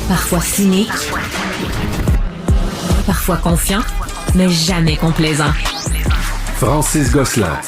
Parfois cynique, parfois confiant, mais jamais complaisant. Francis Gosselin.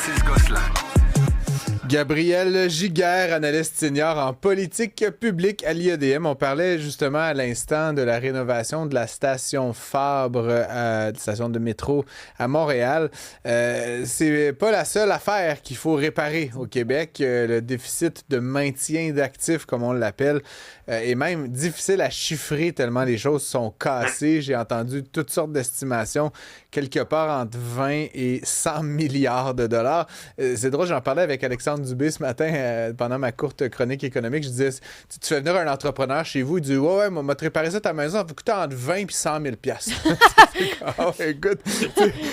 Gabriel Giguère, analyste senior en politique publique à l'IEDM. On parlait justement à l'instant de la rénovation de la station Fabre, la station de métro à Montréal. C'est pas la seule affaire qu'il faut réparer au Québec. Le déficit de maintien d'actifs, comme on l'appelle, est même difficile à chiffrer tellement les choses sont cassées. J'ai entendu toutes sortes d'estimations, quelque part entre 20 et 100 milliards de dollars. C'est drôle, j'en parlais avec Alexandre Dubé ce matin pendant ma courte chronique économique. Je disais, tu fais venir un entrepreneur chez vous, il dit ouais, moi, te réparer ça ta maison, ça va coûter entre 20 et 100 000 piastres. Écoute,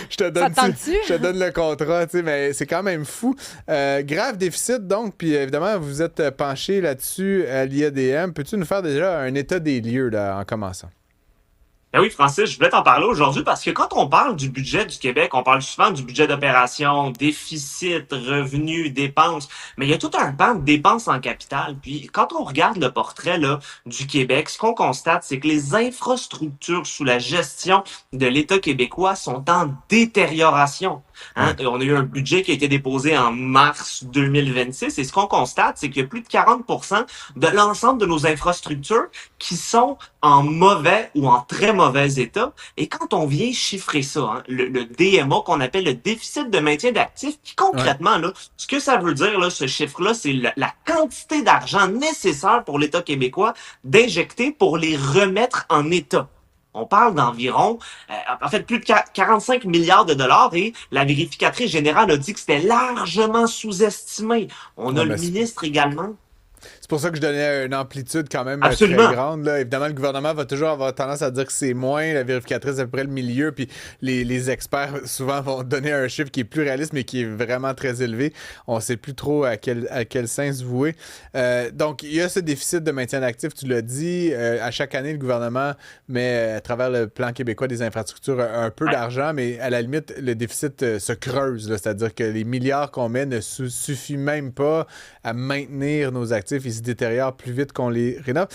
je te donne le contrat, mais c'est quand même fou. Grave déficit, donc, puis évidemment, vous êtes penché là-dessus à l'IEDM. Peux-tu nous faire déjà un état des lieux là, en commençant? Ben oui, Francis, je voulais t'en parler aujourd'hui parce que quand on parle du budget du Québec, on parle souvent du budget d'opération, déficit, revenus, dépenses, mais il y a tout un pan de dépenses en capital. Puis quand on regarde le portrait là, du Québec, ce qu'on constate, c'est que les infrastructures sous la gestion de l'État québécois sont en détérioration. On a eu un budget qui a été déposé en mars 2026 et ce qu'on constate, c'est qu'il y a plus de 40% de l'ensemble de nos infrastructures qui sont en mauvais ou en très mauvais état. Et quand on vient chiffrer ça, le DMA qu'on appelle le déficit de maintien d'actifs, qui concrètement, là, ce que ça veut dire, là, ce chiffre-là, c'est la quantité d'argent nécessaire pour l'État québécois d'injecter pour les remettre en état. On parle d'environ, en fait, plus de 45 milliards de dollars et la vérificatrice générale a dit que c'était largement sous-estimé. On a le ministre également. C'est pour ça que je donnais une amplitude quand même Absolument. très grande. Là. Évidemment, le gouvernement va toujours avoir tendance à dire que c'est moins, la vérificatrice à peu près le milieu, puis les experts souvent vont donner un chiffre qui est plus réaliste, mais qui est vraiment très élevé. On ne sait plus trop à quel sens se vouer. Donc, il y a ce déficit de maintien d'actifs, tu l'as dit. À chaque année, le gouvernement met, à travers le plan québécois des infrastructures, un peu d'argent, mais à la limite, le déficit se creuse. Là. C'est-à-dire que les milliards qu'on met ne suffisent même pas à maintenir nos actifs. Ils se détériorent plus vite qu'on les rénove.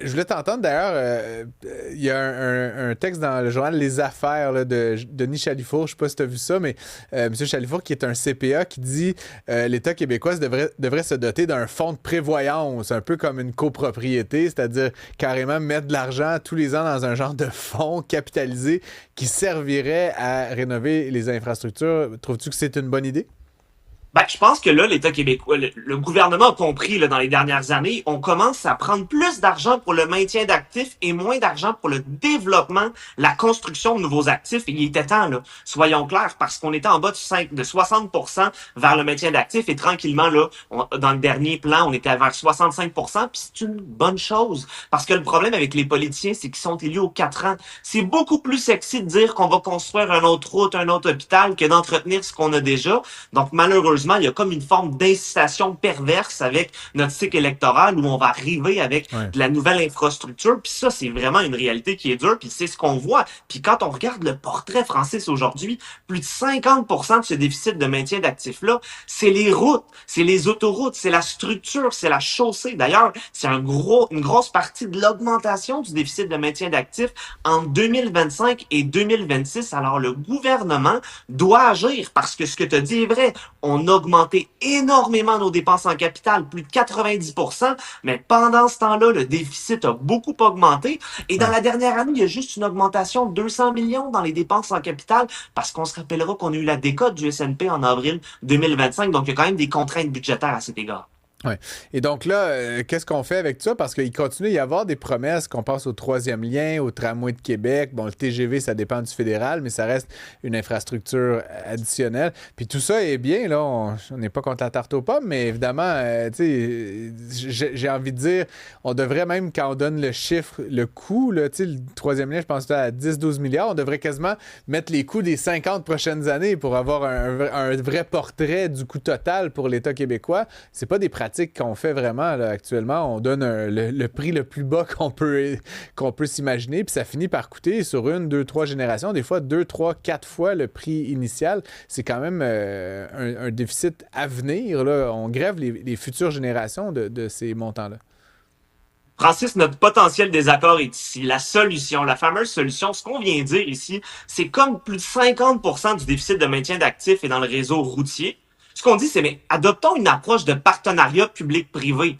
Je voulais t'entendre d'ailleurs, il y a un texte dans le journal Les Affaires là, de Denis Chalifour, je ne sais pas si tu as vu ça, mais M. Chalifour, qui est un CPA, qui dit l'État québécois devrait se doter d'un fonds de prévoyance, un peu comme une copropriété, c'est-à-dire carrément mettre de l'argent tous les ans dans un genre de fonds capitalisé qui servirait à rénover les infrastructures. Trouves-tu que c'est une bonne idée? Ben, je pense que là, l'État québécois, le gouvernement a compris là, dans les dernières années, on commence à prendre plus d'argent pour le maintien d'actifs et moins d'argent pour le développement, la construction de nouveaux actifs. Et il était temps, là, soyons clairs, parce qu'on était en bas de 60% vers le maintien d'actifs et tranquillement, là, dans le dernier plan, on était vers 65%, puis c'est une bonne chose. Parce que le problème avec les politiciens, c'est qu'ils sont élus aux 4 ans. C'est beaucoup plus sexy de dire qu'on va construire une autre route, un autre hôpital que d'entretenir ce qu'on a déjà. Donc, malheureusement, il y a comme une forme d'incitation perverse avec notre cycle électoral où on va arriver avec de la nouvelle infrastructure. Puis ça, c'est vraiment une réalité qui est dure. Puis c'est ce qu'on voit. Puis quand on regarde le portrait Francis aujourd'hui, plus de 50% de ce déficit de maintien d'actifs-là, c'est les routes, c'est les autoroutes, c'est la structure, c'est la chaussée. D'ailleurs, c'est une grosse partie de l'augmentation du déficit de maintien d'actifs en 2025 et 2026. Alors, le gouvernement doit agir parce que ce que tu as dit est vrai. On a augmenté énormément nos dépenses en capital, plus de 90%, mais pendant ce temps-là, le déficit a beaucoup augmenté. Et dans la dernière année, il y a juste une augmentation de 200 millions dans les dépenses en capital, parce qu'on se rappellera qu'on a eu la décote du S&P en avril 2025, donc il y a quand même des contraintes budgétaires à cet égard. Ouais. Et donc là, qu'est-ce qu'on fait avec ça? Parce qu'il continue à y avoir des promesses qu'on passe au troisième lien, au tramway de Québec. Bon, le TGV, ça dépend du fédéral, mais ça reste une infrastructure additionnelle. Puis tout ça est bien, là. On n'est pas contre la tarte aux pommes, mais évidemment, tu sais, j'ai envie de dire, on devrait même, quand on donne le chiffre, le coût, là, tu sais, le troisième lien, je pense que c'est à 10-12 milliards, on devrait quasiment mettre les coûts des 50 prochaines années pour avoir un vrai portrait du coût total pour l'État québécois. C'est pas des pratiques qu'on fait vraiment là, actuellement. On donne le prix le plus bas qu'on peut s'imaginer, puis ça finit par coûter sur 1, 2, 3 générations, des fois 2, 3, 4 fois le prix initial. C'est quand même un déficit à venir. Là. On grève les futures générations de ces montants-là. Francis, notre potentiel désaccord est ici. La solution, la fameuse solution, ce qu'on vient dire ici, c'est comme plus de 50% du déficit de maintien d'actifs est dans le réseau routier. Ce qu'on dit, c'est, mais adoptons une approche de partenariat public-privé.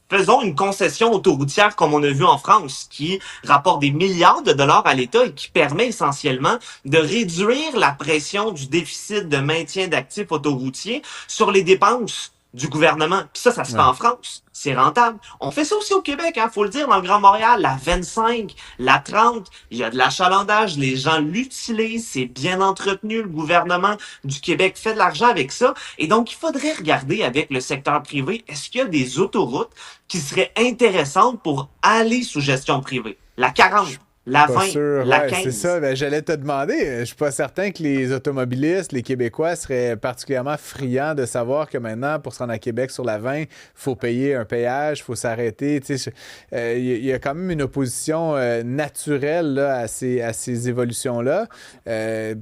Faisons une concession autoroutière comme on a vu en France, qui rapporte des milliards de dollars à l'État et qui permet essentiellement de réduire la pression du déficit de maintien d'actifs autoroutiers sur les dépenses du gouvernement. Puis ça se fait en France. C'est rentable. On fait ça aussi au Québec, faut le dire, dans le Grand Montréal. La 25, la 30, il y a de l'achalandage, les gens l'utilisent, c'est bien entretenu. Le gouvernement du Québec fait de l'argent avec ça. Et donc, il faudrait regarder avec le secteur privé, est-ce qu'il y a des autoroutes qui seraient intéressantes pour aller sous gestion privée? La 40. La 20, sûr, la 15. C'est ça. Ben, j'allais te demander. Je suis pas certain que les automobilistes, les Québécois seraient particulièrement friands de savoir que maintenant, pour se rendre à Québec sur la 20, il faut payer un péage, il faut s'arrêter. Il y a quand même une opposition naturelle là, à ces évolutions-là.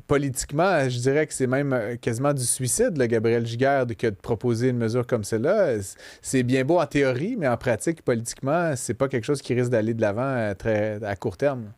Politiquement, je dirais que c'est même quasiment du suicide, là, Gabriel Giguère, que de proposer une mesure comme celle-là. C'est bien beau en théorie, mais en pratique, politiquement, c'est pas quelque chose qui risque d'aller de l'avant à court terme.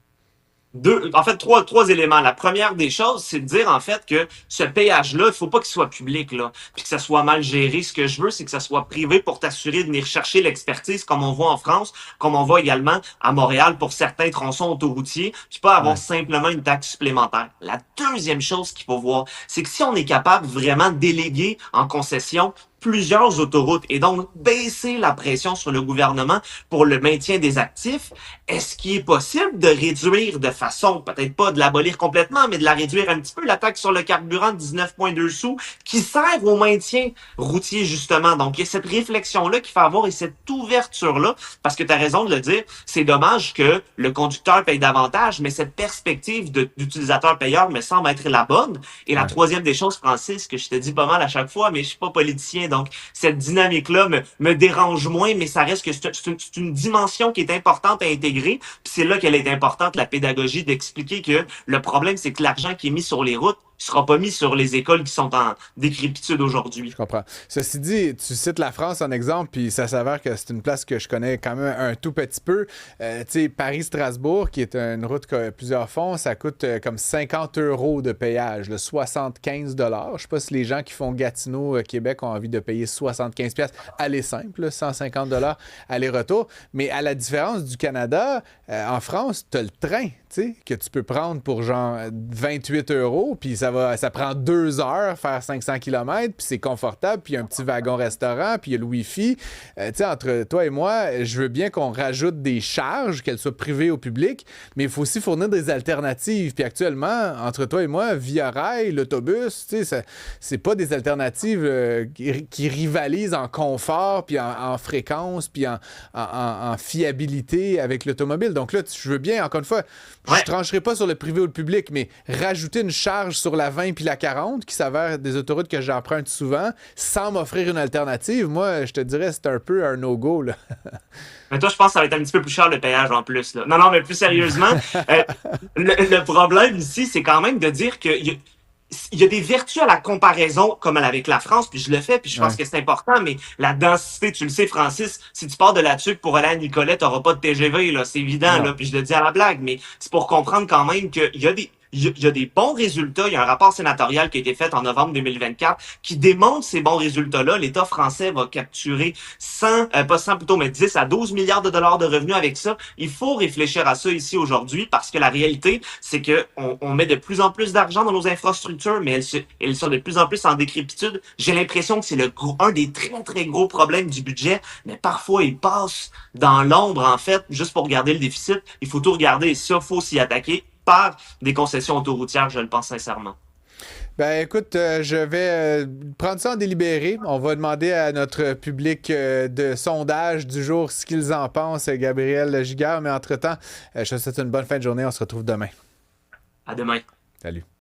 Trois éléments. La première des choses, c'est de dire, en fait, que ce péage-là, il faut pas qu'il soit public, là, puis que ça soit mal géré. Ce que je veux, c'est que ça soit privé pour t'assurer de venir chercher l'expertise, comme on voit en France, comme on voit également à Montréal pour certains tronçons autoroutiers, puis pas avoir simplement une taxe supplémentaire. La deuxième chose qu'il faut voir, c'est que si on est capable vraiment de déléguer en concession plusieurs autoroutes et donc baisser la pression sur le gouvernement pour le maintien des actifs, est-ce qu'il est possible de réduire de façon, peut-être pas de l'abolir complètement, mais de la réduire un petit peu, la taxe sur le carburant de 19,2 sous qui sert au maintien routier justement. Donc il y a cette réflexion-là qu'il faut avoir et cette ouverture-là, parce que tu as raison de le dire, c'est dommage que le conducteur paye davantage, mais cette perspective d'utilisateur-payeur me semble être la bonne. Et la troisième des choses, Francis, que je te dis pas mal à chaque fois, mais je suis pas politicien, donc cette dynamique-là me dérange moins, mais ça reste que c'est une dimension qui est importante à intégrer. Puis c'est là qu'elle est importante, la pédagogie, d'expliquer que le problème, c'est que l'argent qui est mis sur les routes ne sera pas mis sur les écoles qui sont en décrépitude aujourd'hui. Je comprends. Ceci dit, tu cites la France en exemple, puis ça s'avère que c'est une place que je connais quand même un tout petit peu. Tu sais, Paris-Strasbourg, qui est une route que plusieurs font, ça coûte comme 50 € de péage, là, 75 $. Je sais pas si les gens qui font Gatineau-Québec ont envie de payer 75 $. Aller simple, là, 150 $ aller-retour. Mais à la différence du Canada, en France, tu as le train, tu sais, que tu peux prendre pour genre 28 €, puis ça prend 2 heures faire 500 km, puis c'est confortable, puis il y a un petit wagon-restaurant, puis il y a le Wi-Fi. Tu sais, entre toi et moi, je veux bien qu'on rajoute des charges, qu'elles soient privées ou publiques, mais il faut aussi fournir des alternatives. Puis actuellement, entre toi et moi, Via Rail, l'autobus, tu sais, c'est pas des alternatives qui rivalisent en confort, puis en fréquence, puis en fiabilité avec l'automobile. Donc là, je veux bien, encore une fois, je trancherai pas sur le privé ou le public, mais rajouter une charge sur la 20 puis la 40, qui s'avère des autoroutes que j'emprunte souvent, sans m'offrir une alternative, moi, je te dirais, c'est un peu un no-go, là. Mais toi, je pense que ça va être un petit peu plus cher le péage en plus, là. Non, mais plus sérieusement, le problème ici, c'est quand même de dire que il y a des vertus à la comparaison comme avec la France, puis je le fais, puis je pense que c'est important, mais la densité, tu le sais, Francis, si tu pars de la Tuque pour aller à Nicolet, t'auras pas de TGV, là, c'est évident, là, puis je le dis à la blague, mais c'est pour comprendre quand même qu'il y a des bons résultats. Il y a un rapport sénatorial qui a été fait en novembre 2024 qui démontre ces bons résultats-là. L'État français va capturer 10 à 12 milliards de dollars de revenus avec ça. Il faut réfléchir à ça ici aujourd'hui parce que la réalité, c'est que on met de plus en plus d'argent dans nos infrastructures, mais elles sont de plus en plus en décrépitude. J'ai l'impression que c'est un des très, très gros problèmes du budget, mais parfois il passe dans l'ombre, en fait, juste pour regarder le déficit. Il faut tout regarder et ça, faut s'y attaquer par des concessions autoroutières, je le pense sincèrement. Ben écoute, je vais prendre ça en délibéré. On va demander à notre public de sondage du jour ce qu'ils en pensent, Gabriel Giguère. Mais entre-temps, je te souhaite une bonne fin de journée. On se retrouve demain. À demain. Salut.